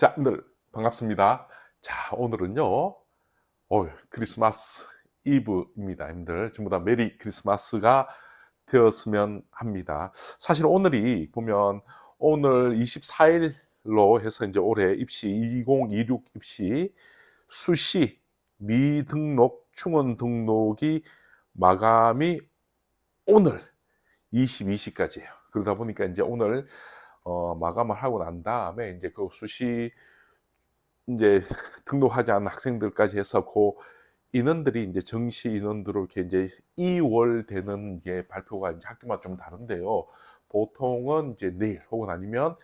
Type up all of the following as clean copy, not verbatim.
자, 오늘 반갑습니다. 자, 오늘은요, 크리스마스 이브입니다. 님들 전부 다 메리 크리스마스가 되었으면 합니다. 사실 오늘이 보면 오늘 24일로 해서 이제 올해 입시 2026 입시 수시 미등록 충원 등록이 마감이 오늘 22시까지예요. 그러다 보니까 이제 오늘 마감을 하고 난 다음에 이제 그 수시 이제 등록하지 않은 학생들까지 해서 그 인원들이 이제 정시 인원들로 이렇게 이제 2월 되는 게 발표가 이제 학교마다 좀 다른데요. 보통은 이제 내일 혹은 아니면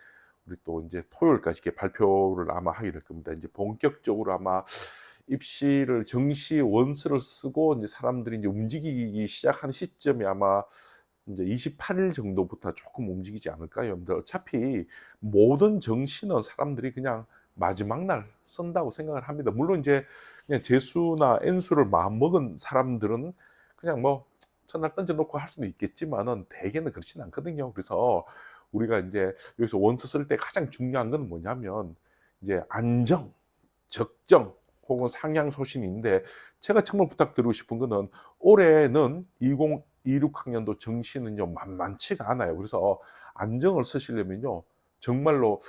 우리 또 이제 토요일까지 이렇게 발표를 아마 하게 될 겁니다. 이제 본격적으로 아마 입시를 정시 원서를 쓰고 이제 사람들이 이제 움직이기 시작한 시점이 아마 이제 28일 정도부터 조금 움직이지 않을까요? 여러분들 어차피 모든 정시는 사람들이 그냥 마지막 날 쓴다고 생각을 합니다. 물론 이제 그냥 재수나 N수를 마음먹은 사람들은 그냥 뭐 첫날 던져 놓고 할 수는 있겠지만은 대개는 그렇진 않거든요. 그래서 우리가 이제 여기서 원서 쓸 때 가장 중요한 건 뭐냐면 이제 안정, 적정 혹은 상향소신인데, 제가 정말 부탁드리고 싶은 거는 올해는 2026 학년도 정시는요 만만치가 않아요. 그래서 안정을 쓰시려면요 정말로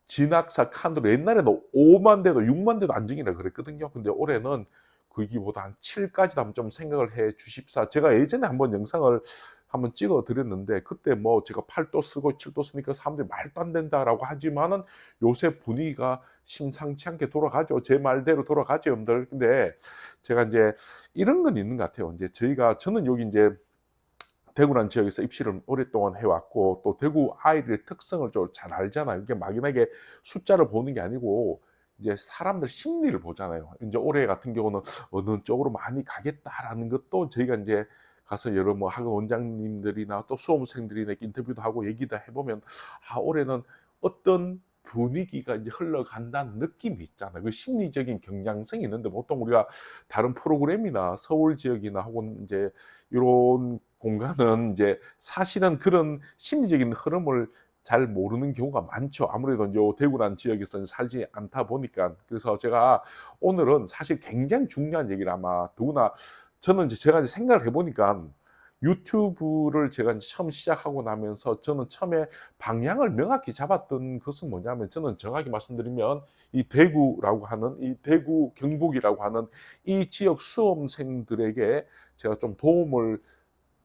진학사 칸으로 옛날에도 5만 대도 6만 대도 안정이라 그랬거든요. 근데 올해는 거기보다 한 7까지도 한번 좀 생각을 해 주십사. 제가 예전에 한번 영상을 한번 찍어 드렸는데 그때 뭐 제가 8도 쓰고 7도 쓰니까 사람들이 "말도 안 된다."라고 하지만은 요새 분위기가 심상치 않게 돌아가죠. 제 말대로 돌아가죠, 여러분들. 근데 제가 인제 이런 건 있는 것 같아요. 인제 저는 여기 인제 대구라는 지역에서 입시를 오랫동안 해왔고 또 대구 아이들의 특성을 좀 잘 알잖아요. 이게 막연하게 숫자를 보는 게 아니고 이제 사람들 심리를 보잖아요. 이제 올해 같은 경우는 '어느 쪽으로 많이 가겠다.'라는 것도 저희가 인제 가서 여러 뭐 학원 원장님들이나 또 수험생들이나 이렇게 인터뷰도 하고 얘기도 해 보면 올해는 어떤 분위기가 이제 흘러간다는 느낌이 있잖아요. 그 심리적인 경향성이 있는데, 보통 우리가 다른 프로그램이나 서울 지역이나 혹은 인제 요런 공간은 이제 사실은 그런 심리적인 흐름을 잘 모르는 경우가 많죠. 아무래도 요 대구라는 지역에서는 살지 않다 보니까. 그래서 제가 오늘은 사실 굉장히 중요한 얘기를 아마 더구나 저는 이제 제가 이제 생각을 해 보니까 유튜브를 제가 인제 처음 시작하고 나면서 저는 처음에 방향을 명확히 잡았던 것은 뭐냐면, 저는 정확히 말씀드리면 이 대구라고 하는, 이 대구 경북이라고 하는 이 지역 수험생들에게 제가 좀 도움을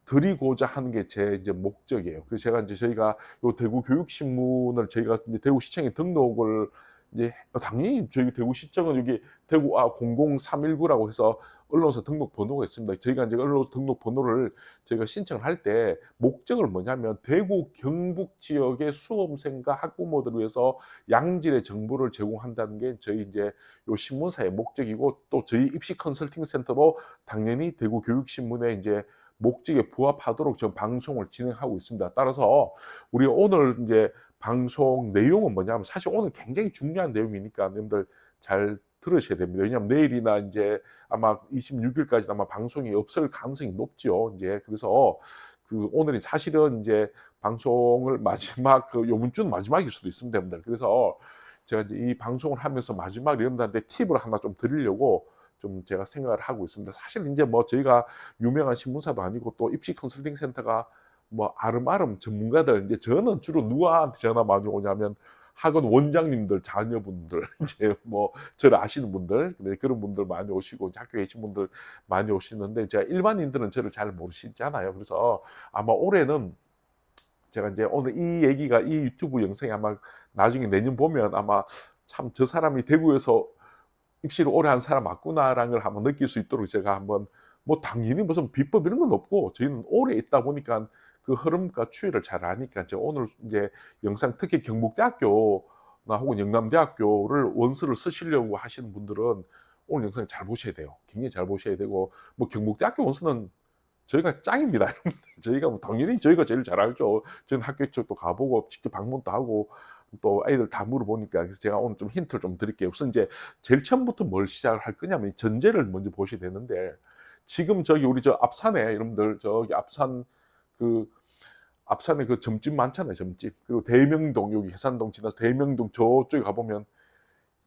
드리고자 하는 게 제 이제 목적이에요. 그래서 제가 인제 저희가 요 대구 교육신문을 저희가 인제 대구시청에 등록을 이제 당연히 저희 대구시청은 여기 대구 00319라고 해서 언론사 등록 번호가 있습니다. 저희가 인제 언론사 등록 번호를 저희가 신청을 할 때 목적을 뭐냐면 대구 경북 지역의 수험생과 학부모들을 위해서 양질의 정보를 제공한다는 게 저희 인제 요 신문사의 목적이고, 또 저희 입시 컨설팅 센터도 당연히 대구 교육신문에 인제 목적에 부합하도록 지금 방송을 진행하고 있습니다. 따라서 우리 오늘 인제 방송 내용은 뭐냐면, 사실 오늘 굉장히 중요한 내용이니까 여러분들 잘 들으셔야 됩니다. 왜냐하면 내일이나 인제 아마 26일까지는 아마 방송이 없을 가능성이 높죠. 인제 그래서 오늘이 사실은 인제 방송을 마지막 요번 주는 마지막일 수도 있습니다, 여러분들. 그래서 제가 인제 이 방송을 하면서 마지막으로 여러분들한테 팁을 하나 좀 드리려고 좀 제가 생각을 하고 있습니다. 사실 인제 뭐 저희가 유명한 신문사도 아니고 또 입시 컨설팅 센터가 뭐 아름아름 전문가들, 이제 저는 주로 누구한테 전화 많이 오냐면 학원 원장님들 자녀분들 이제 뭐 저를 아시는 분들, 네, 그런 분들 많이 오시고 이제 학교에 계신 분들 많이 오시는데, 제가 일반인들은 저를 잘 모르시잖아요. 그래서 아마 올해는 제가 인제 오늘 이 얘기가 이 유튜브 영상이 아마 나중에 내년 보면 아마 '참 저 사람이 대구에서 입시를 오래 한 사람 맞구나.'라는 걸 한번 느낄 수 있도록 제가 한번, 뭐 당연히 무슨 비법 이런 건 없고 저희는 오래 있다 보니까 그 흐름과 추이를 잘 아니까, 제가 오늘 인제 영상 특히 경북대학교나 혹은 영남대학교를 원서를 쓰시려고 하시는 분들은 오늘 영상 잘 보셔야 돼요. 굉장히 잘 보셔야 되고, 뭐 경북대학교 원서는 저희가 짱입니다. 저희가 뭐 당연히 저희가 제일 잘 알죠. 저희는 학교 쪽도 가 보고 직접 방문도 하고 또 아이들 다 물어보니까. 그래서 제가 오늘 좀 힌트를 좀 드릴게요. 우선 인제 제일 처음부터 뭘 시작을 할 거냐면 전제를 먼저 보셔야 되는데, 지금 저기 우리 저 앞산에 여러분들 저기 앞산 그 앞산에 그 점집 많잖아요, 점집. 그리고 대명동, 여기 해산동 지나서 대명동 저쪽에 가 보면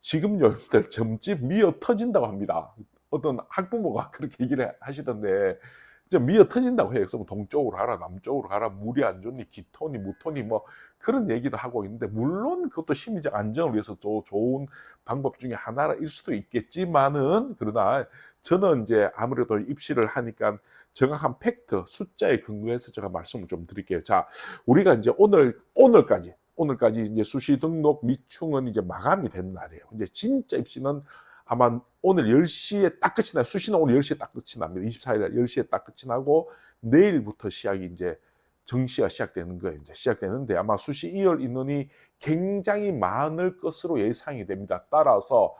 지금 여러분들 점집 미어 터진다고 합니다. 어떤 학부모가 그렇게 얘기를 하시던데 이제 미어 터진다고 해요. 그래서 뭐 동쪽으로 가라, 남쪽으로 가라, 물이 안 좋니, 기토니, 무토니 뭐 그런 얘기도 하고 있는데 물론 그것도 심리적 안정을 위해서 또 좋은 방법 중에 하나일 수도 있겠지만은 그러나 저는 이제 아무래도 입시를 하니까 정확한 팩트, 숫자에 근거해서 제가 말씀을 좀 드릴게요. 자, 우리가 이제 오늘까지 이제 수시 등록 미충은 이제 마감이 된 날이에요. 이제 진짜 입시는 아마 오늘 10시에 딱 끝이 나요. 수시는 오늘 10시에 딱 끝이 납니다. 24일 날 10시에 딱 끝이 나고 내일부터 시작이 이제 정시가 시작되는 거예요. 이제 시작되는데 아마 수시 2월 인원이 굉장히 많을 것으로 예상이 됩니다. 따라서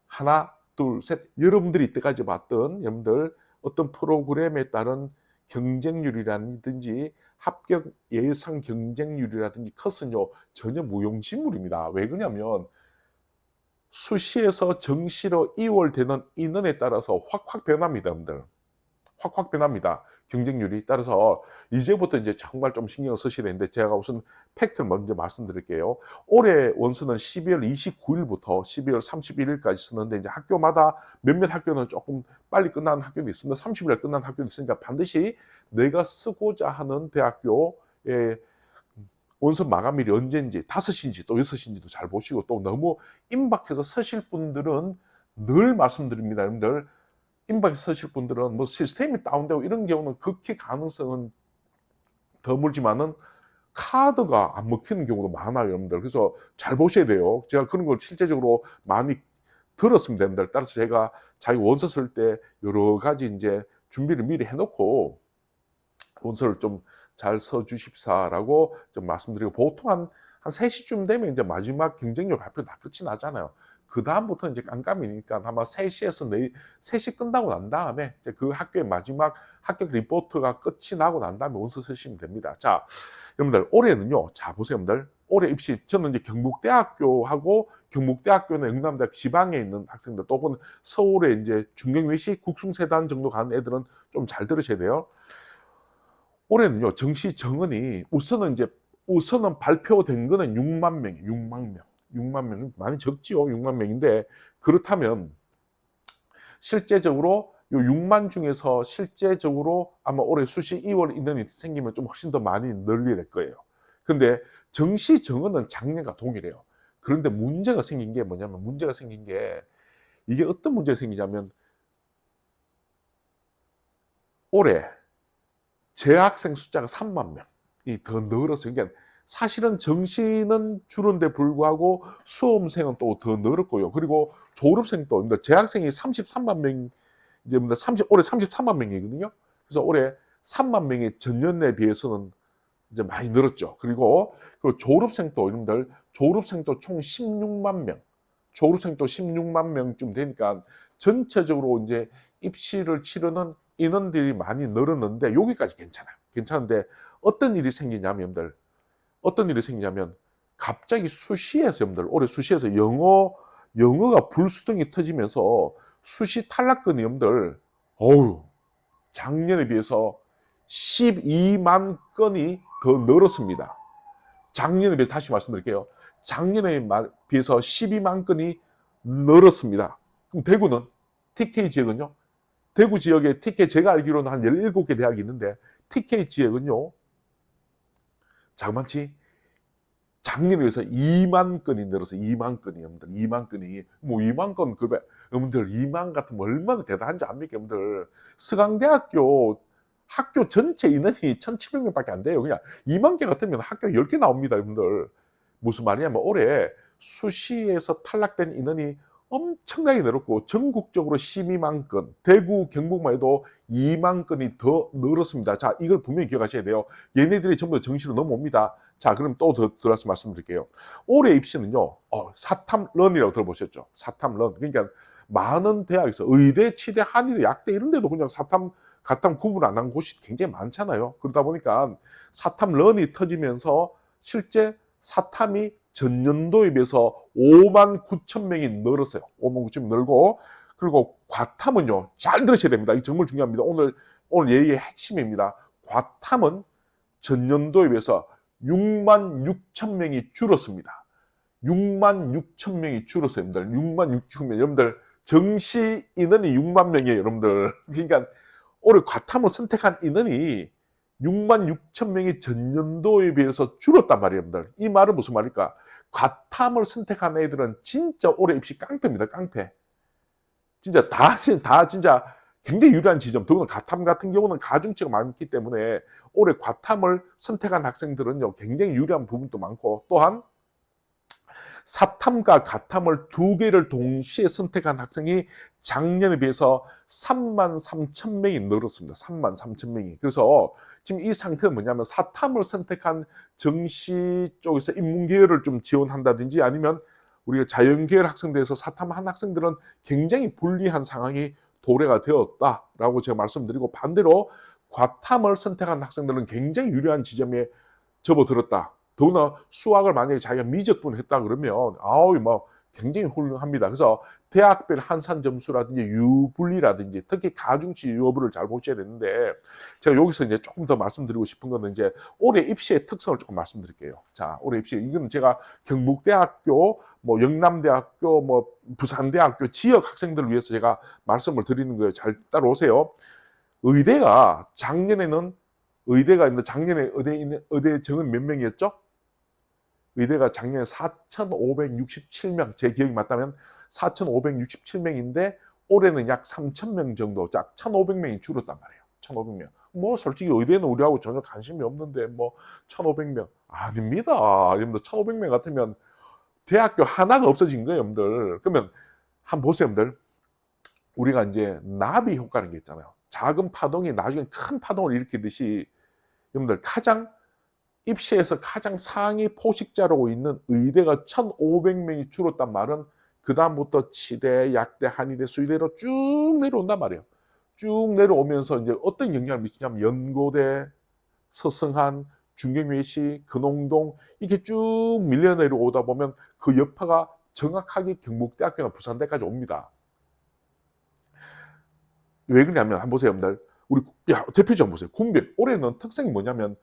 하나, 둘, 셋 여러분들이 이때까지 봤던 여러분들 어떤 프로그램에 따른 경쟁률이라든지 합격 예상 경쟁률이라든지 컷은요 전혀 무용지물입니다. 왜 그러냐면 수시에서 정시로 이월되는 인원에 따라서 확확 변합니다, 여러분들. 확확 변합니다. 경쟁률이. 따라서 이제부터 이제 정말 좀 신경을 쓰셔야 되는데 제가 우선 팩트를 먼저 말씀드릴게요. 올해 원서는 12월 29일부터 12월 31일까지 쓰는데 이제 학교마다 몇몇 학교는 조금 빨리 끝나는 학교도 있습니다. 30일에 끝나는 학교도 있으니까 반드시 내가 쓰고자 하는 대학교에 원서 마감일이 언제인지 5시인지 또 6시인지도 잘 보시고 또 너무 임박해서 서실 분들은 늘 말씀드립니다. 여러분들 임박해서 서실 분들은 뭐 시스템이 다운되고 이런 경우는 극히 가능성은 드물지만은 카드가 안 먹히는 경우도 많아요, 여러분들. 그래서 잘 보셔야 돼요. 제가 그런 걸 실제적으로 많이 들었습니다, 여러분들. 따라서 제가 자기 원서 쓸 때 여러 가지 이제 준비를 미리 해놓고 원서를 좀 잘 써주십사라고 좀 말씀드리고 보통 한 3시쯤 되면 이제 마지막 경쟁률 발표 다 끝이 나잖아요. 그 다음부터 이제 깜깜이니까 아마 3시에서 3시 끝나고 난 다음에 이제 그 학교의 마지막 합격 리포트가 끝이 나고 난 다음에 원서 쓰시면 됩니다. 자, 여러분들 올해는요. 자, 보세요, 여러분들. 올해 입시 저는 이제 경북대학교하고 경북대학교는 영남대학 지방에 있는 학생들 또 혹은 서울에 이제 중경외시 국숭세단 정도 가는 애들은 좀 잘 들으셔야 돼요. 올해는요, 정시 정원이 우선은 발표된 거는 6만 명, 6만 명, 많이 적지요, 6만 명인데, 그렇다면, 실제적으로 요 6만 중에서 실제적으로 아마 올해 수시 2월 인원이 생기면 좀 훨씬 더 많이 늘리게 될 거예요. 근데 정시 정원은 작년과 동일해요. 그런데 문제가 생긴 게 뭐냐면, 이게 어떤 문제가 생기냐면, 올해 재학생 숫자가 3만 명이 더 늘었어요. 그러니까 사실은 정시는 줄은데 불구하고 수험생은 또 더 늘었고요. 그리고 졸업생도 재학생이 33만 명 이제 올해 33만 명이거든요. 그래서 올해 3만 명이 전년에 비해서는 이제 많이 늘었죠. 그리고 졸업생도 여러분들 졸업생도 총 16만 명, 졸업생도 16만 명쯤 되니까 전체적으로 이제 입시를 치르는 인원들이 많이 늘었는데 여기까지 괜찮아요. 괜찮은데 어떤 일이 생기냐면 갑자기 수시에서 여러분들 올해 수시에서 영어가 불수등이 터지면서 수시 탈락건이 여러분들 작년에 비해서 12만 건이 더 늘었습니다. 작년에 비해서 다시 말씀드릴게요. 작년에 비해서 12만 건이 늘었습니다. 그럼 대구는 TK 지역은요? 대구 지역에 TK 제가 알기로는 한 17개 대학이 있는데 TK 지역은요. 자그마치 작년에 비해서 2만 건이 늘어서 2만 건이 여러분들 2만 건이 뭐 2만 건 그래 여러분들 2만 같으면 얼마나 대단한지 압니까 여러분들. 서강대학교 학교 전체 인원이 1,700명밖에 안 돼요. 그냥 2만 개 같으면 학교 10개 나옵니다 여러분들. 무슨 말이냐면 올해 수시에서 탈락된 인원이 엄청나게 늘었고 전국적으로 12만 건, 대구, 경북만 해도 2만 건이 더 늘었습니다. 자, 이걸 분명히 기억하셔야 돼요. 얘네들이 전부 다 정시로 넘어옵니다. 자, 그럼 또 들어서 말씀드릴게요. 올해 입시는요, 사탐런이라고 들어보셨죠? 사탐런. 그러니까 많은 대학에서 의대, 치대, 한의대, 약대 이런 데도 그냥 사탐, 가탐 구분 안 한 곳이 굉장히 많잖아요. 그러다 보니까 사탐런이 터지면서 실제 사탐이 전년도에 비해서 5만 9천 명이 늘었어요. 5만 9천 명 늘고 그리고 과탐은요. 잘 들으셔야 됩니다. 이 정말 중요합니다. 오늘 얘기의 핵심입니다. 과탐은 전년도에 비해서 6만 6천 명이 줄었습니다. 6만 6천 명이 줄었어요, 여러분들. 6만 6천 명. 여러분들, 정시 인원이 6만 명이에요, 여러분들. 그러니까 올해 과탐을 선택한 인원이 6만 6천 명이 전년도에 비해서 줄었단 말이에요, 여러분들. 이 말은 무슨 말일까? 과탐을 선택한 애들은 진짜 올해 입시 깡패입니다, 깡패. 진짜 다 진짜 굉장히 유리한 지점. 더구나 과탐 같은 경우는 가중치가 많기 때문에 올해 과탐을 선택한 학생들은요, 굉장히 유리한 부분도 많고, 또한 사탐과 가탐을 두 개를 동시에 선택한 학생이 작년에 비해서 3만 3천 명이 늘었습니다. 3만 3천 명이. 그래서 지금 이 상태는 뭐냐면 사탐을 선택한 정시 쪽에서 인문계열을 좀 지원한다든지 아니면 우리가 자연계열 학생들에서 사탐한 학생들은 굉장히 불리한 상황이 도래가 되었다라고 제가 말씀드리고, 반대로 과탐을 선택한 학생들은 굉장히 유리한 지점에 접어들었다. 더구나 수학을 만약에 자기가 미적분 했다 그러면 아우 뭐 굉장히 훌륭합니다. 그래서 대학별 한산 점수라든지 유불리라든지 특히 가중치 여부를 잘 보셔야 되는데, 제가 여기서 이제 조금 더 말씀드리고 싶은 거는 이제 올해 입시의 특성을 조금 말씀드릴게요. 자, 올해 입시 이건 제가 경북대학교, 뭐 영남대학교, 뭐 부산대학교 지역 학생들을 위해서 제가 말씀을 드리는 거예요. 잘 따라오세요. 의대가 작년에는 의대가 있는데 작년에 의대 정은 몇 명이었죠? 의대가 작년에 4,567명, 제 기억이 맞다면 4,567명인데 올해는 약 3,000명 정도, 약 1,500명이 줄었단 말이에요. 1,500명. 뭐 솔직히 의대는 우리하고 전혀 관심이 없는데 뭐 1,500명 아닙니다. 여러분들 1,500명 같으면 대학교 하나가 없어진 거예요, 여러분들. 그러면 한번 보세요, 여러분들. 우리가 이제 나비 효과라는 게 있잖아요. 작은 파동이 나중에 큰 파동을 일으키듯이 여러분들 입시에서 가장 상위 포식자로 있는 의대가 1,500명이 줄었단 말은 그 다음부터 치대, 약대, 한의대, 수의대로 쭉 내려온단 말이에요. 쭉 내려오면서 이제 어떤 영향을 미치냐면 연고대, 서승한, 중경외시, 근홍동 이렇게 쭉 밀려 내려오다 보면 그 여파가 정확하게 경북대학교나 부산대까지 옵니다. 왜 그러냐면 한번 보세요, 여러분들. 우리 대표적으로 보세요. 군별 올해는 특성이 뭐냐면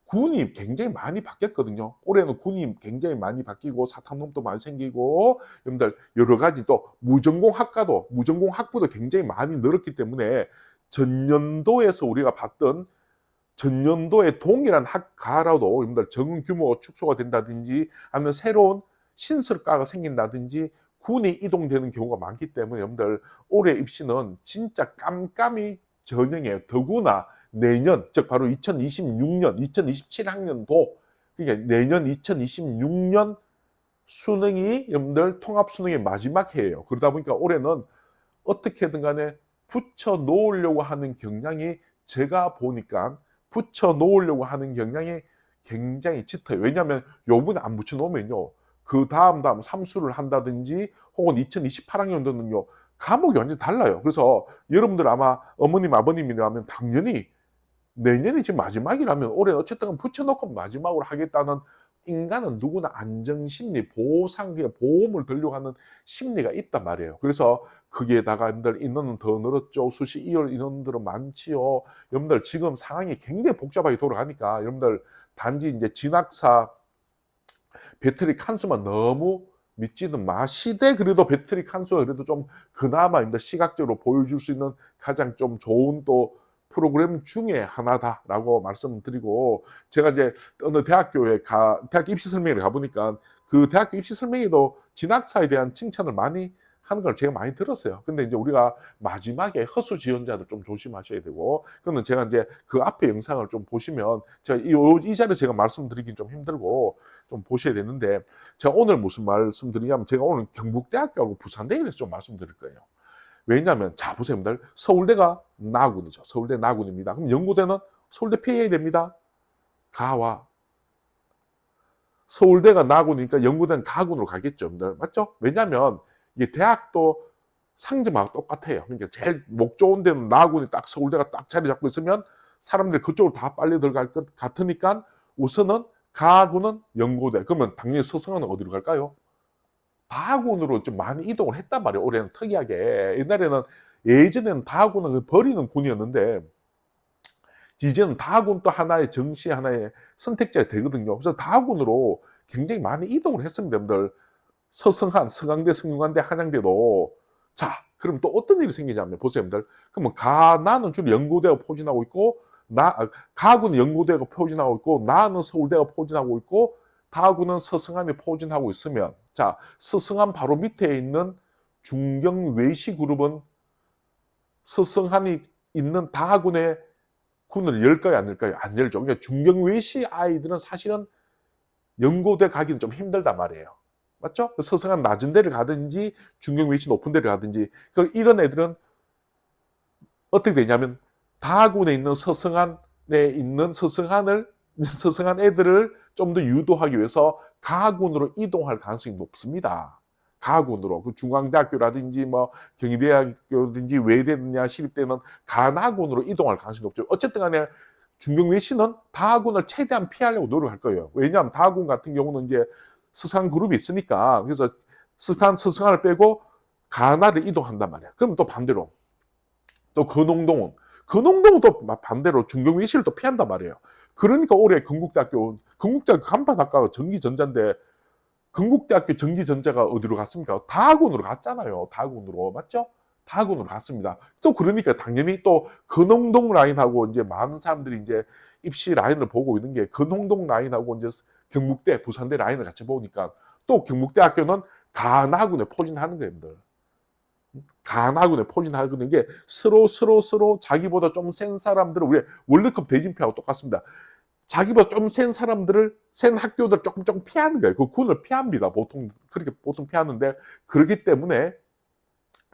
군이 굉장히 많이 바뀌었거든요. 올해는 군이 굉장히 많이 바뀌고 사탐놈도 많이 생기고 여러분들 여러 가지 또 무전공 학부도 굉장히 많이 늘었기 때문에 전년도에서 우리가 봤던 전년도에 동일한 학과라도 여러분들 적응 규모가 축소가 된다든지 아니면 새로운 신설과가 생긴다든지 군이 이동되는 경우가 많기 때문에 여러분들 올해 입시는 진짜 깜깜이 전형이에요. 더구나 내년, 즉 바로 2026년, 2027학년도 그러니까 내년 2026년 수능이 여러분들 통합 수능의 마지막 해예요. 그러다 보니까 올해는 어떻게든 간에 붙여 놓으려고 하는 경향이 제가 보니까 붙여 놓으려고 하는 경향이 굉장히 짙어요. 왜냐하면 요번에 안 붙여 놓으면요. 그 다음 삼수를 한다든지 혹은 2028학년도는요. 과목이 완전히 달라요. 그래서 여러분들 아마 어머님, 아버님이라면 당연히 내년이 지금 마지막이라면 올해 어쨌든 붙여놓고 마지막으로 하겠다는 인간은 누구나 안정심리, 보상, 보험을 들려고 하는 심리가 있단 말이에요. 그래서 거기에다가 여러분들 인원은 더 늘었죠. 수시 2월 인원들은 많지요. 여러분들 지금 상황이 굉장히 복잡하게 돌아가니까 여러분들 단지 이제 진학사 배터리 칸수만 너무 믿지는 마시되 그래도 배터리 칸수가 그래도 좀 그나마 시각적으로 보여줄 수 있는 가장 좀 좋은 또 프로그램 중에 하나다라고 말씀드리고, 제가 이제 어느 대학교에 대학교 입시 설명회를 가보니까 그 대학교 입시 설명회도 진학사에 대한 칭찬을 많이 하는 걸 제가 많이 들었어요. 근데 이제 우리가 마지막에 허수 지원자들 좀 조심하셔야 되고, 그거는 제가 이제 그 앞에 영상을 좀 보시면 제가 이 자리에 제가 말씀드리긴 좀 힘들고 좀 보셔야 되는데, 제가 오늘 무슨 말씀드리냐면 제가 오늘 경북대학교하고 부산대에 대해서 좀 말씀드릴 거예요. 왜냐하면 자 보세요, 여러분들. 서울대가 나군이죠. 서울대 나군입니다. 그럼 연고대는 서울대 피해야 됩니다. 가와 서울대가 나군이니까 연고대는 가군으로 가겠죠, 여러분들. 맞죠? 왜냐하면 이게 대학도 상점하고 똑같아요. 그러니까 제일 목 좋은 데는 나군이 딱 서울대가 딱 자리 잡고 있으면 사람들이 그쪽으로 다 빨리 들어갈 것 같으니까 우선은 가군은 연고대. 그러면 당연히 서성은 어디로 갈까요? 다군으로 좀 많이 이동을 했단 말이에요. 올해는 특이하게. 예전에는 다군은 버리는 군이었는데 이제는 다군 또 하나의 정시 하나의 선택지가 되거든요. 그래서 다군으로 굉장히 많이 이동을 했습니다, 여러분들. 서성한, 서강대, 성균관대, 한양대도. 자, 그럼 또 어떤 일이 생기냐면, 보세요, 여러분들. 그러면 가나는 주로 연고대가 포진하고 있고, 가구는 연고대가 포진하고 있고, 나는 서울대가 포진하고 있고, 다구는 서성한이 포진하고 있으면, 자, 서성한 바로 밑에 있는 중경외시 그룹은 서성한이 있는 다군의 군을 열까요, 안 열까요? 안 열죠. 그러니까 중경외시 아이들은 사실은 연고대 가기는 좀 힘들단 말이에요. 맞죠? 서성한 낮은 데를 가든지 중경외시 높은 데를 가든지, 이런 애들은 어떻게 되냐면 다군에 있는 서성한 애들을 좀 더 유도하기 위해서 가군으로 이동할 가능성이 높습니다. 가군으로. 그 중앙대학교라든지 뭐 경희대학교든지 외대냐 시립대는 가나군으로 이동할 가능성이 높죠. 어쨌든 간에 중경외시는 다군을 최대한 피하려고 노력할 거예요. 왜냐하면 다군 같은 경우는 이제 서성한 그룹이 있으니까, 그래서 서성한을 빼고 가나를 이동한단 말이야. 그럼 또 반대로 또 근홍동은 또 반대로 중경외시를 또 피한단 말이에요. 그러니까 올해 건국대학교 간판학과가 전기전자인데, 건국대학교 전기전자가 어디로 갔습니까? 다학원으로 갔잖아요. 다학원으로. 맞죠? 다학원으로 갔습니다. 또 그러니까 당연히 또 근홍동 라인하고 이제 많은 사람들이 이제 입시 라인을 보고 있는 게, 근홍동 라인하고 이제 경북대, 부산대 라인을 같이 보니까 또 경북대학교는 간학원에 포진하는 거예요, 여러분들. 간학원에 포진하는 게 서로 자기보다 좀 센 사람들을, 우리 월드컵 대진표하고 똑같습니다. 자기보다 좀 센 사람들을, 센 학교들 조금 피하는 거예요. 그 군을 피합니다. 그렇게 보통 피하는데, 그렇기 때문에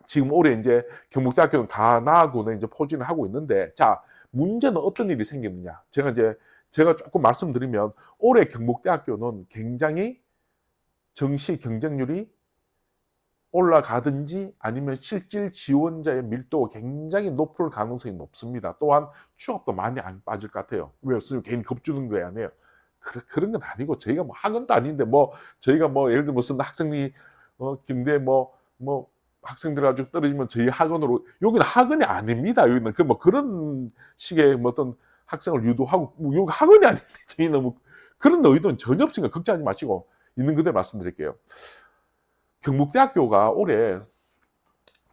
지금 올해 이제 경북대학교는 가나군에 이제 포진을 하고 있는데, 자, 문제는 어떤 일이 생겼느냐. 제가 조금 말씀드리면, 올해 경북대학교는 굉장히 정시 경쟁률이 올라가든지 아니면 실질 지원자의 밀도가 굉장히 높을 가능성이 높습니다. 또한 취업도 많이 안 빠질 것 같아요. 왜? 선생님 괜히 겁주는 거야, 아니에요. 그런 건 아니고, 저희가 뭐 학원도 아닌데, 저희가 예를 들면 무슨 학생이, 경대 학생들 아주 떨어지면 저희 학원으로, 여기는 학원이 아닙니다. 여기는 그런 식의 어떤 학생을 유도하고, 여기 학원이 아닌데, 저희는 그런 의도는 전혀 없으니까 걱정하지 마시고, 있는 그대로 말씀드릴게요. 경북대학교가 올해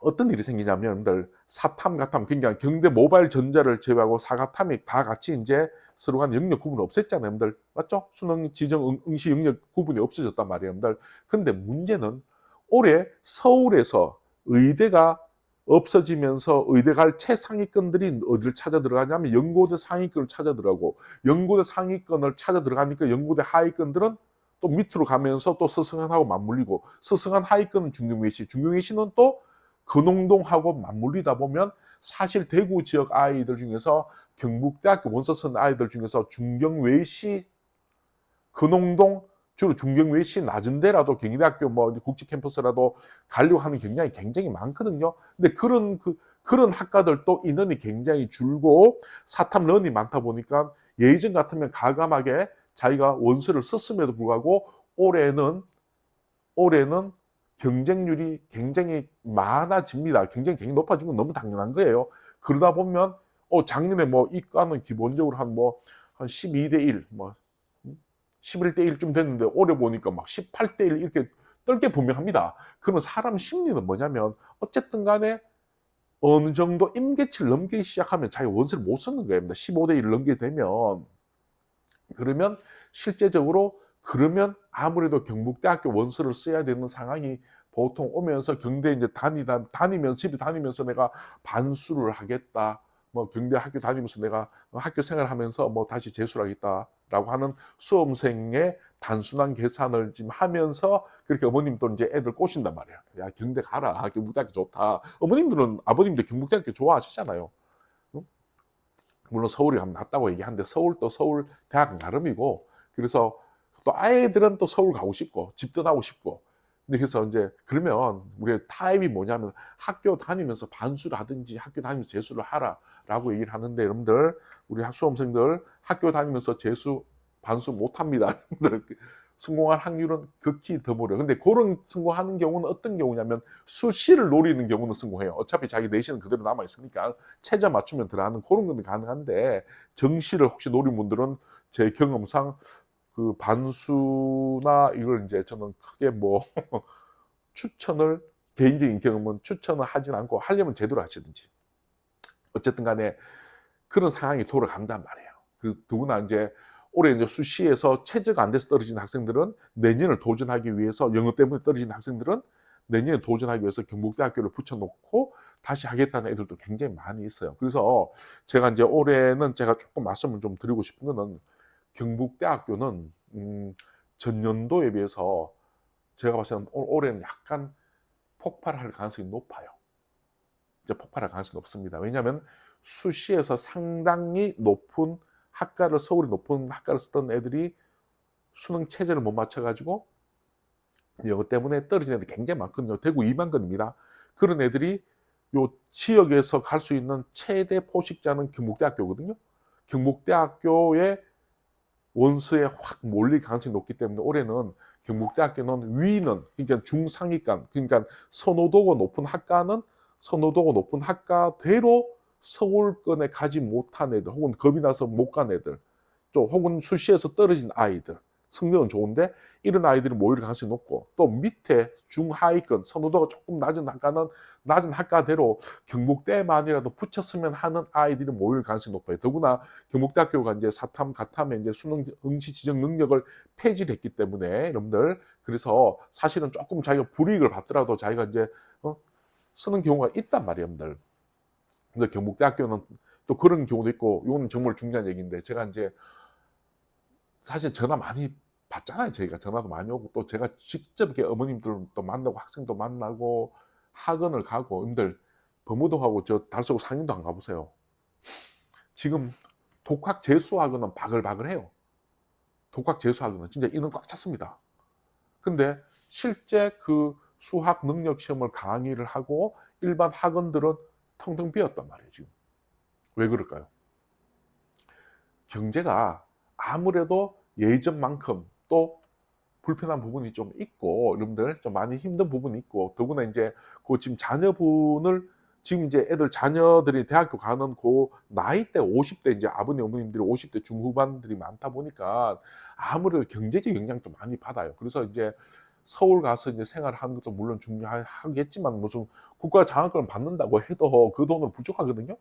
어떤 일이 생기냐면, 여러분들, 사탐, 가탐, 그러니까 경대 모바일 전자를 제외하고 사가탐이 다 같이 이제 서로 간 영역 구분을 없앴잖아요, 여러분들. 맞죠? 수능, 지정, 응시 영역 구분이 없어졌단 말이에요, 여러분들. 근데 문제는 올해 서울에서 의대가 없어지면서 의대 갈 최상위권들이 어디를 찾아 들어가냐면 연고대 상위권을 찾아 들어가고, 연고대 상위권을 찾아 들어가니까 연고대 하위권들은 또 밑으로 가면서 또 서성한하고 맞물리고, 서성한 하위권은 중경외시는 또 근홍동하고 맞물리다 보면, 사실 대구 지역 아이들 중에서 경북대학교 원서선 아이들 중에서 중경외시, 근홍동, 주로 중경외시 낮은 데라도 경희대학교 국제 캠퍼스라도 가려고 하는 경향이 굉장히 많거든요. 근데 그런 학과들도 인원이 굉장히 줄고 사탐런이 많다 보니까, 예전 같으면 가감하게 자기가 원서를 썼음에도 불구하고 올해는 경쟁률이 굉장히 많아집니다. 경쟁이 굉장히 높아진 건 너무 당연한 거예요. 그러다 보면 작년에 이과는 기본적으로 한 12대 1, 11대 1쯤 됐는데, 올해 보니까 18대 1 이렇게 떨게 분명합니다. 그러면 사람 심리는 뭐냐면, 어쨌든 간에 어느 정도 임계치를 넘기기 시작하면 자기 원서를 못 쓰는 거예요. 15대 1을 넘게 되면. 그러면 실제적으로 아무래도 경북대학교 원서를 써야 되는 상황이 보통 오면서, 경대 이제 집에 다니면서 내가 반수를 하겠다, 경대 학교 다니면서 내가 학교 생활하면서 다시 재수를 하겠다라고 하는 수험생의 단순한 계산을 지금 하면서, 그렇게 어머님도 이제 애들 꼬신단 말이에요. 야, 경대 가라, 경북대학교 좋다. 아버님도 경북대학교 좋아하시잖아요. 물론 서울이 가면 낫다고 얘기하는데, 서울도 서울 대학 나름이고, 그래서 또 아이들은 또 서울 가고 싶고 집 떠나고 싶고. 근데 그래서 이제 그러면 우리의 타입이 뭐냐면, 학교 다니면서 반수를 하든지 학교 다니면서 재수를 하라라고 얘기를 하는데, 여러분들, 우리 수험생들 학교 다니면서 재수 반수 못합니다. 성공할 확률은 극히 드물어요. 근데 그런 성공하는 경우는 어떤 경우냐면, 수시를 노리는 경우는 성공해요. 어차피 자기 내신은 그대로 남아있으니까 최저 맞추면 들어가는 그런 건 가능한데, 정시를 혹시 노린 분들은 제 경험상 그 반수나 이걸 이제 저는 크게 뭐 추천을, 개인적인 경험은 추천을 하진 않고, 하려면 제대로 하시든지 어쨌든 간에 그런 상황이 돌아간단 말이에요. 그 더구나 이제 올해 이제 수시에서 최저가 안 돼서 떨어진 학생들은 내년을 도전하기 위해서, 영어 때문에 떨어진 학생들은 내년에 도전하기 위해서 경북대학교를 붙여놓고 다시 하겠다는 애들도 굉장히 많이 있어요. 그래서 제가 이제 올해는 제가 조금 말씀을 좀 드리고 싶은 거는, 경북대학교는 전년도에 비해서 제가 봤을 때는 올해는 약간 폭발할 가능성이 높아요. 이제 폭발할 가능성이 높습니다. 왜냐하면 수시에서 상당히 높은 학과를, 서울이 높은 학과를 쓰던 애들이 수능 체제를 못 맞춰가지고 영어 때문에 떨어진 애들이 굉장히 많거든요. 대구 2만 건입니다. 그런 애들이 요 지역에서 갈 수 있는 최대 포식자는 경북대학교거든요. 경북대학교의 원서에 확 몰릴 가능성이 높기 때문에 올해는 경북대학교는 위는, 그러니까 중상위권, 그러니까 선호도가 높은 학과는 선호도가 높은 학과대로 서울권에 가지 못한 애들, 혹은 겁이 나서 못 간 애들, 또 혹은 수시에서 떨어진 아이들, 성적은 좋은데 이런 아이들이 모일 가능성이 높고, 또 밑에 중하위권, 선호도가 조금 낮은 학과는 낮은 학과대로 경북대만이라도 붙였으면 하는 아이들이 모일 가능성이 높아요. 더구나 경북대학교가 이제 사탐, 가탐에 이제 수능 응시 지정 능력을 폐지를 했기 때문에, 여러분들, 그래서 사실은 조금 자기가 불이익을 받더라도 자기가 이제 쓰는 경우가 있단 말이에요, 여러분들. 근데 경북대학교는 또 그런 경우도 있고, 이거는 정말 중요한 얘기인데, 제가 이제 사실 전화 많이 받잖아요. 저희가 전화도 많이 오고, 또 제가 직접 이렇게 어머님들도 만나고 학생도 만나고 학원을 가고, 여러분들 범우동하고 저 달서구 상인도 안 가보세요. 지금 독학 재수학원은 바글바글해요. 독학 재수학원은 진짜 인원 꽉 찼습니다. 근데 실제 그 수학 능력 시험을 강의를 하고 일반 학원들은 텅텅 비었단 말이에요. 지금 왜 그럴까요? 경제가 아무래도 예전만큼 또 불편한 부분이 좀 있고, 여러분들 좀 많이 힘든 부분이 있고, 더구나 이제 그 지금 자녀분을, 지금 이제 애들 자녀들이 대학교 가는 그 나이대 50대, 이제 아버님 어머님들이 50대 중후반들이 많다 보니까 아무래도 경제적 영향도 많이 받아요. 그래서 이제 서울 가서 이제 생활하는 것도 물론 중요하겠지만, 무슨 국가 장학금을 받는다고 해도 그 돈은 부족하거든요.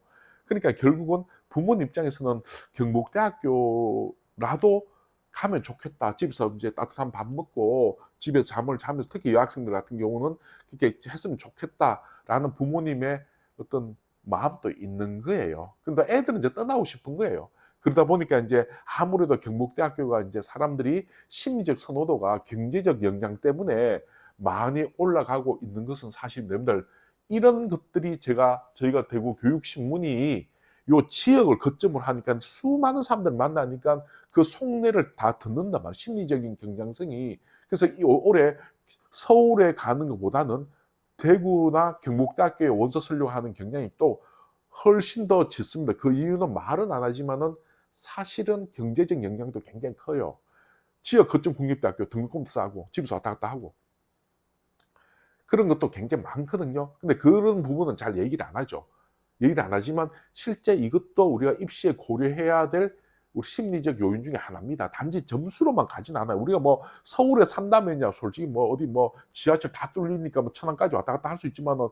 그러니까 결국은 부모님 입장에서는 경북대학교라도 가면 좋겠다. 집에서 이제 따뜻한 밥 먹고 집에서 잠을 자면서, 특히 여학생들 같은 경우는 그렇게 했으면 좋겠다라는 부모님의 어떤 마음도 있는 거예요. 근데 애들은 이제 떠나고 싶은 거예요. 그러다 보니까 이제 아무래도 경북대학교가 이제 사람들이 심리적 선호도가 경제적 영향 때문에 많이 올라가고 있는 것은 사실입니다. 이런 것들이 저희가 대구 교육신문이 요 지역을 거점으로 하니까 수많은 사람들 만나니까 그 속내를 다 듣는단 말이에요. 심리적인 경향성이. 그래서 올해 서울에 가는 것보다는 대구나 경북대학교에 원서 쓰려고 하는 경향이 또 훨씬 더 짙습니다. 그 이유는 말은 안 하지만은 사실은 경제적 영향도 굉장히 커요. 지역 거점 국립대학교 등록금도 싸고 집에서 왔다 갔다 하고 그런 것도 굉장히 많거든요. 근데 그런 부분은 잘 얘기를 안 하죠. 얘기를 안 하지만 실제 이것도 우리가 입시에 고려해야 될 우리 심리적 요인 중에 하나입니다. 단지 점수로만 가진 않아요. 우리가 뭐 서울에 산다면야 솔직히 뭐 어디 뭐 지하철 다 뚫리니까 뭐 천안까지 왔다 갔다 할 수 있지만은,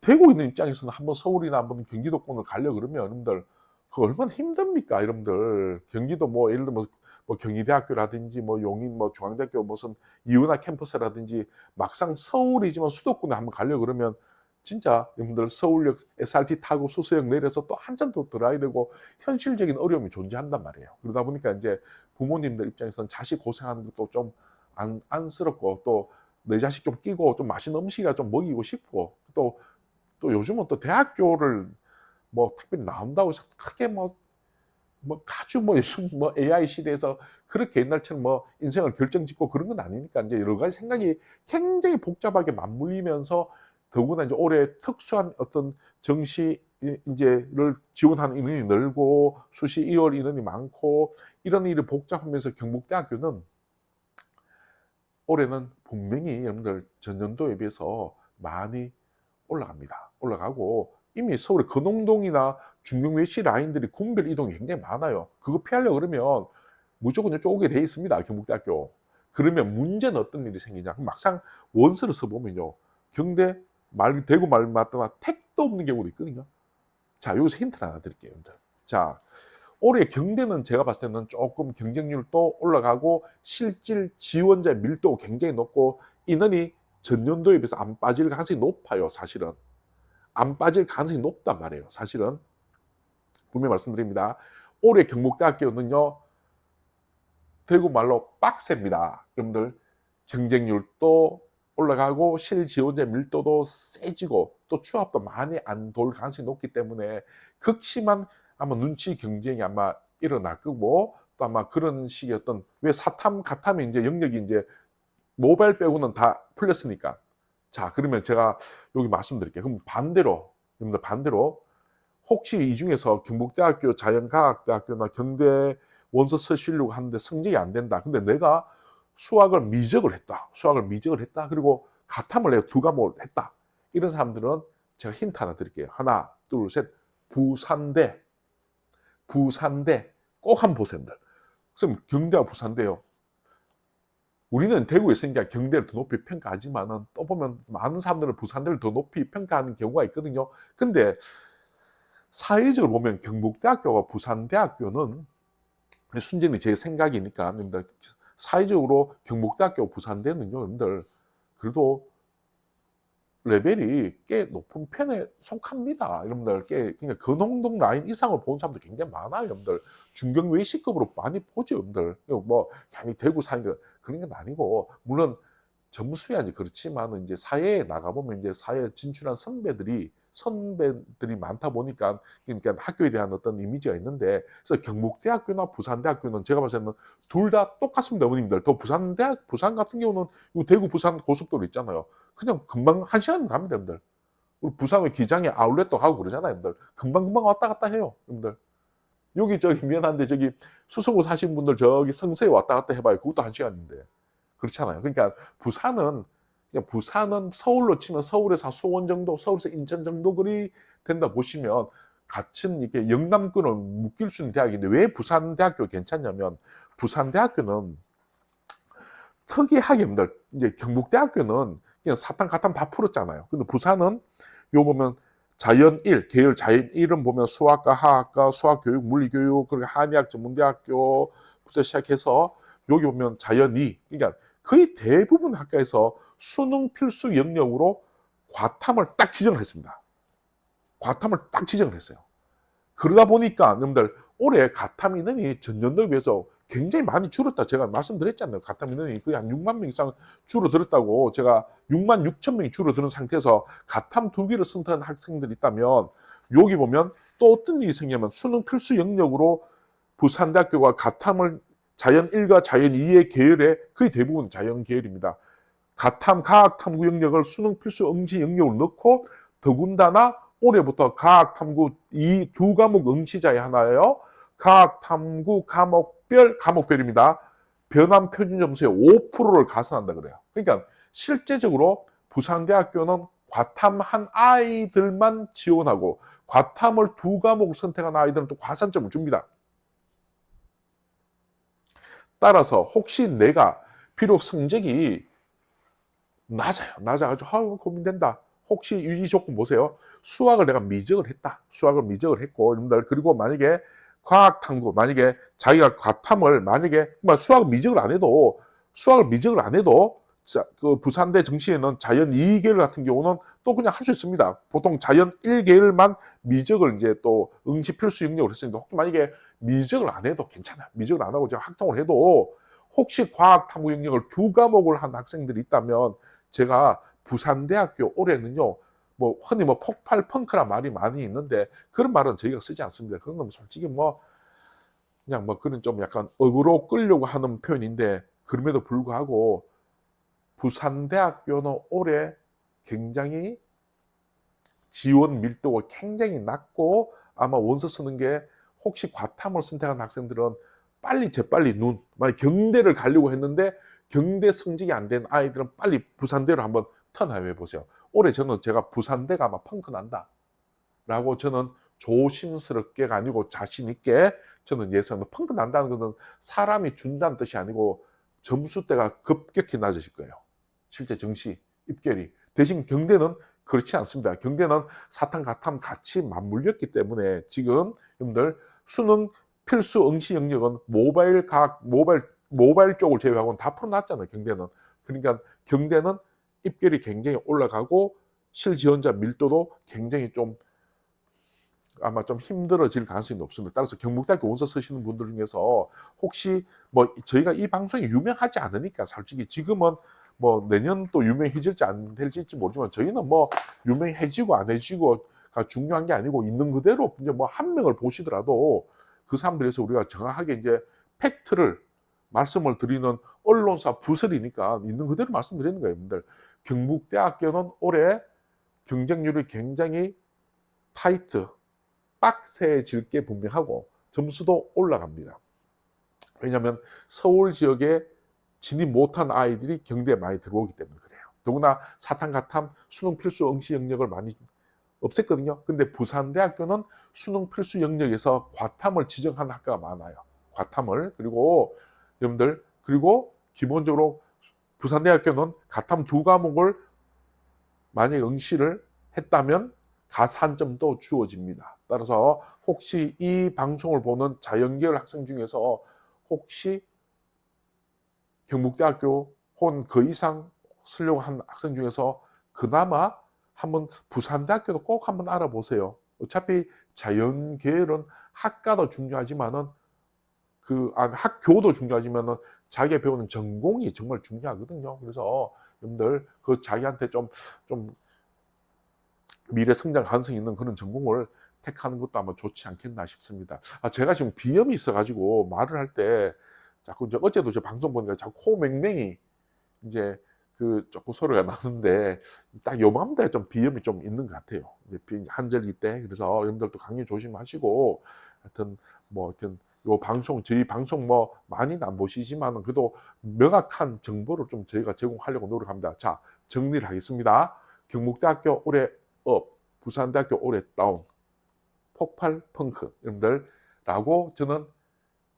되고 있는 입장에서는 한번 서울이나 한번 경기도권을 가려 그러면 여러분들 그 얼마나 힘듭니까, 여러분들. 경기도 뭐 예를 들면 뭐 경희대학교라든지 뭐 용인 뭐 중앙대학교 무슨 이은하 캠퍼스라든지, 막상 서울이지만 수도권에 한번 가려 그러면 진짜 여러분들 서울역 SRT 타고 수서역 내려서 또 한참 더 들어야 되고 현실적인 어려움이 존재한단 말이에요. 그러다 보니까 이제 부모님들 입장에서는 자식 고생하는 것도 좀 안쓰럽고, 또 내 자식 좀 끼고 좀 맛있는 음식이라 좀 먹이고 싶고, 또 요즘은 또 대학교를 뭐 특별히 나온다고 해서 크게 뭐 아주 뭐 요즘 뭐 AI 시대에서 그렇게 옛날처럼 뭐 인생을 결정짓고 그런 건 아니니까 이제 여러 가지 생각이 굉장히 복잡하게 맞물리면서, 더구나 이제 올해 특수한 어떤 정시 이제를 지원하는 인원이 늘고 수시 2월 인원이 많고 이런 일이 복잡하면서 경북대학교는 올해는 분명히 여러분들 전년도에 비해서 많이 올라갑니다. 올라가고 이미 서울의 근홍동이나 중경외시 라인들이 군별 이동이 굉장히 많아요. 그거 피하려고 그러면 무조건 이쪽 오게 돼 있습니다, 경북대학교. 그러면 문제는 어떤 일이 생기냐. 막상 원서를 써보면요. 경대 대구 말마다 택도 없는 경우도 있거든요. 자, 여기서 힌트를 하나 드릴게요, 여러분들. 자, 올해 경대는 제가 봤을 때는 조금 경쟁률도 올라가고 실질 지원자 밀도가 굉장히 높고 인원이 전년도에 비해서 안 빠질 가능성이 높아요, 사실은. 안 빠질 가능성이 높단 말이에요, 사실은. 분명히 말씀드립니다. 올해 경북대학교는요, 대구 말로 빡셉니다. 여러분들, 경쟁률도 올라가고 실지원자 밀도도 세지고 또 취업도 많이 안 돌 가능성이 높기 때문에 극심한 아마 눈치 경쟁이 아마 일어날 거고 또 아마 그런 식의 어떤 왜 사탐 가탐이 이제 영역이 이제 모바일 빼고는 다 풀렸으니까. 자, 그러면 제가 여기 말씀드릴게요. 그럼 반대로 여러분들 반대로 혹시 이 중에서 경북대학교 자연과학대학교나 경대 원서 쓰시려고 하는데 성적이 안 된다. 근데 내가 수학을 미적을 했다. 그리고 가탐을 내가 2과목을 했다. 이런 사람들은 제가 힌트 하나 드릴게요. 하나, 둘, 셋. 부산대 꼭 한번 보세요. 선생님, 경대와 부산대요. 우리는 대구에 있으니까 경대를 더 높이 평가하지만은 또 보면 많은 사람들은 부산대를 더 높이 평가하는 경우가 있거든요. 근데 사회적으로 보면 경북대학교와 부산대학교는 순전히 제 생각이니까 사회적으로 경북대학교 부산대는요, 여러분들 그래도 레벨이 꽤 높은 편에 속합니다. 여러분들 그러니까 근홍동 라인 이상을 보는 사람도 굉장히 많아요. 여러분들 중경 외시급으로 많이 보죠. 여러분들 뭐 괜히 대구 사니까 그런 건 아니고 물론 점수야 이제 그렇지만 이제 사회에 나가 보면 이제 사회에 진출한 선배들이 많다 보니까 그러니까 학교에 대한 어떤 이미지가 있는데 그래서 경북대학교나 부산대학교는 제가 봤을 때는 둘 다 똑같습니다, 어머님들. 더 부산 같은 경우는 대구 부산 고속도로 있잖아요. 그냥 금방 1시간 갑니다, 여러분들. 그리고 부산의 기장에 아울렛도 가고 그러잖아요, 여러분들. 금방 왔다 갔다 해요, 여러분들. 여기 저기 미안한데 저기 수성구 사신 분들 저기 성서에 왔다 갔다 해봐요. 그것도 1시간인데. 그렇잖아요. 그러니까 부산은 서울로 치면 서울에서 수원 정도, 서울에서 인천 정도 거리 된다 보시면 같은 이게 영남권을 묶일 수 있는 대학인데 왜 부산대학교 괜찮냐면 부산대학교는 특이하게 이제 경북대학교는 그냥 사탐 가탐 다 풀었잖아요. 근데 부산은 요 보면 자연 1, 계열 자연 1은 보면 수학과 화학과 수학교육, 물리교육, 그리고 한의학 전문대학교부터 시작해서 여기 보면 자연 2, 그러니까 거의 대부분 학과에서 수능 필수 영역으로 과탐을 딱 지정했습니다. 과탐을 딱 지정을 했어요. 그러다 보니까 여러분들 올해 가탐 인원이 전년도에 비해서 굉장히 많이 줄었다. 제가 말씀드렸잖아요. 가탐 인원이 거의 한 6만 명 이상 줄어들었다고. 제가 6만 6천 명이 줄어드는 상태에서 가탐 2개를 선택한 학생들이 있다면 여기 보면 또 어떤 일이 생기냐면 수능 필수 영역으로 부산대학교가 가탐을 자연 1과 자연 2의 계열에 거의 대부분 자연 계열입니다. 가탐, 과학탐구 영역을 수능 필수 응시 영역으로 넣고 더군다나 올해부터 과학탐구 이 2과목 응시자에 하나예요. 과학탐구 과목별입니다. 변환 표준 점수의 5%를 가산한다 그래요. 그러니까 실제적으로 부산대학교는 과탐한 아이들만 지원하고 과탐을 2과목 선택한 아이들은 또 과산점을 줍니다. 따라서 혹시 내가 비록 성적이 낮아가지고 고민된다. 혹시 이 조건 보세요. 수학을 내가 미적을 했다. 수학을 미적을 했고 여러분들 그리고 만약에 과학 탐구 만약에 자기가 과탐을 만약에 수학을 미적을 안 해도 그 부산대 정시에는 자연 2계열 같은 경우는 또 그냥 할 수 있습니다. 보통 자연 1계열만 미적을 이제 또 응시 필수 영역으로 했으니까 혹시 만약에 미적을 안 해도 괜찮아요. 미적을 안 하고 제가 학통을 해도 혹시 과학 탐구 영역을 2과목을 한 학생들이 있다면 제가 부산대학교 올해는요, 뭐 흔히 뭐 폭발 펑크란 말이 많이 있는데 그런 말은 저희가 쓰지 않습니다. 그런 건 솔직히 그냥 그런 좀 약간 억으로 끌려고 하는 표현인데 그럼에도 불구하고 부산대학교는 올해 굉장히 지원 밀도가 굉장히 낮고 아마 원서 쓰는 게 혹시 과탐을 선택한 학생들은 재빨리 만약 경대를 가려고 했는데 경대 성적이 안 된 아이들은 빨리 부산대로 한번 턴하여 보세요. 올해 제가 부산대가 아마 펑크 난다 라고 저는 조심스럽게가 아니고 자신 있게 저는 예상은 펑크 난다는 것은 사람이 준다는 뜻이 아니고 점수대가 급격히 낮아질 거예요. 실제 정시, 입결이. 대신 경대는 그렇지 않습니다. 경대는 사탐, 가탐 같이 맞물렸기 때문에 지금 여러분들 수능 필수 응시 영역은 모바일 쪽을 제외하고는 다 풀어놨잖아요. 경대는. 그러니까 경대는 입결이 굉장히 올라가고 실지원자 밀도도 굉장히 좀 아마 좀 힘들어질 가능성이 높습니다. 따라서 경북대학교 원서 쓰시는 분들 중에서 혹시 뭐 저희가 이 방송이 유명하지 않으니까 솔직히 지금은 뭐 내년 또 유명해질지 안 될지 모르지만 저희는 뭐 유명해지고 안 해지고가 중요한 게 아니고 있는 그대로 이제 뭐 한 명을 보시더라도 그 사람들에서 우리가 정확하게 이제 팩트를 말씀을 드리는 언론사 부설이니까 있는 그대로 말씀드리는 거예요, 여러분들. 경북대학교는 올해 경쟁률이 굉장히 타이트, 빡세질 게 분명하고 점수도 올라갑니다. 왜냐하면 서울 지역에 진입 못한 아이들이 경대에 많이 들어오기 때문에 그래요. 더구나 사탐, 가탐, 수능 필수 응시 영역을 많이 없앴거든요. 근데 부산대학교는 수능 필수 영역에서 과탐을 지정한 학과가 많아요. 과탐을. 그리고 여러분들, 그리고 기본적으로 부산대학교는 가탐 2과목을 만약 응시를 했다면 가산점도 주어집니다. 따라서 혹시 이 방송을 보는 자연계열 학생 중에서 혹시 경북대학교 혹은 그 이상 쓰려고 한 학생 중에서 그나마 한번 부산대학교도 꼭 한번 알아보세요. 어차피 자연계열은 학과도 중요하지만은 학교도 중요하지만은 자기가 배우는 전공이 정말 중요하거든요. 그래서 여러분들 그 자기한테 좀 미래 성장 가능성이 있는 그런 전공을 택하는 것도 아마 좋지 않겠나 싶습니다. 제가 지금 비염이 있어가지고 말을 할 때 자꾸 이제 어제도 저 방송 보니까 자꾸 코 맹맹이 이제 조금 소리가 나는데 딱 요맘때 좀 비염이 좀 있는 것 같아요. 이제 한절기 때. 그래서 여러분들도 감기 조심하시고 하여튼 요 방송 저희 방송 뭐 많이는 안 보시지만 그래도 명확한 정보를 좀 저희가 제공하려고 노력합니다. 자, 정리를 하겠습니다. 경북대학교 올해 업, 부산대학교 올해 다운, 폭발 펑크 여러분들라고 저는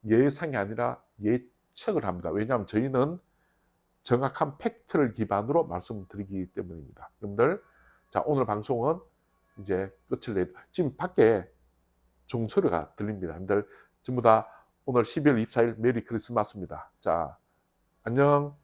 예상이 아니라 예측을 합니다. 왜냐하면 저희는 정확한 팩트를 기반으로 말씀드리기 때문입니다. 여러분들, 자, 오늘 방송은 이제 끝을 내요. 지금 밖에 종소리가 들립니다. 여러분들 전부 다 오늘 12월 24일 메리 크리스마스입니다. 자, 안녕.